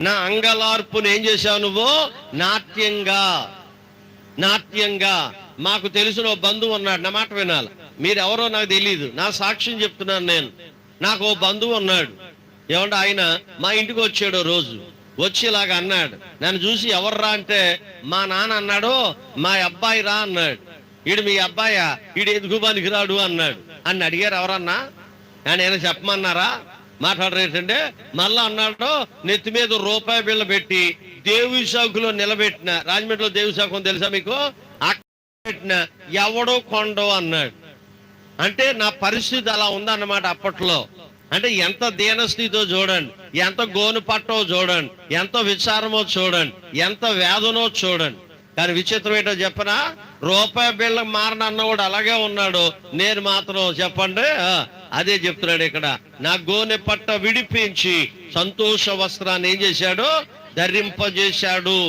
నా అంగలార్పును ఏం చేశావు నువ్వు? నాట్యంగా. నాట్యంగా. మాకు తెలిసిన ఓ బంధువు ఉన్నాడు, నా మాట వినాలి. మీరెవరో నాకు తెలియదు, నా సాక్ష్యం చెప్తున్నాను నేను. నాకు ఓ బంధువు ఉన్నాడు. ఏమంటే ఆయన మా ఇంటికి వచ్చాడు రోజు. వచ్చి ఇలాగ అన్నాడు, నన్ను చూసి ఎవర్రా అంటే, మా నాన్న అన్నాడు మా అబ్బాయి రా అన్నాడు. ఈడు మీ అబ్బాయా? ఈడు ఎందుకు పనికిరాడు అన్నాడు. అని అడిగారు ఎవరన్నా? నేను చెప్పమన్నారా? మాట్లాడరేటంటే మళ్ళా అన్నాడు, నెత్తి మీద రూపాయి బిళ్ళ పెట్టి దేవి శాఖలో నిలబెట్టిన, రాజమండ్రిలో దేవి శాఖ తెలుసా మీకు? అక్కడ పెట్టిన ఎవడో కొండో అన్నాడు. అంటే నా పరిస్థితి అలా ఉందన్నమాట అప్పట్లో. అంటే ఎంత దీనస్థితితో చూడండి, ఎంత గోను పట్టో చూడండి, ఎంత విచారమో చూడండి, ఎంత వేదనో చూడండి. కానీ విచిత్రం ఏంటో చెప్పనా? రూపాయి బిళ్ళ మారన అన్నవాడు అలాగే ఉన్నాడు, నేను మాత్రం చెప్పండి అదే చెప్తున్నాడు ఇక్కడ. నా గోనె పట్ట విడిపించి సంతోష వస్త్రాన్ని ఏం చేశాడు? ధరింపజేశాడు.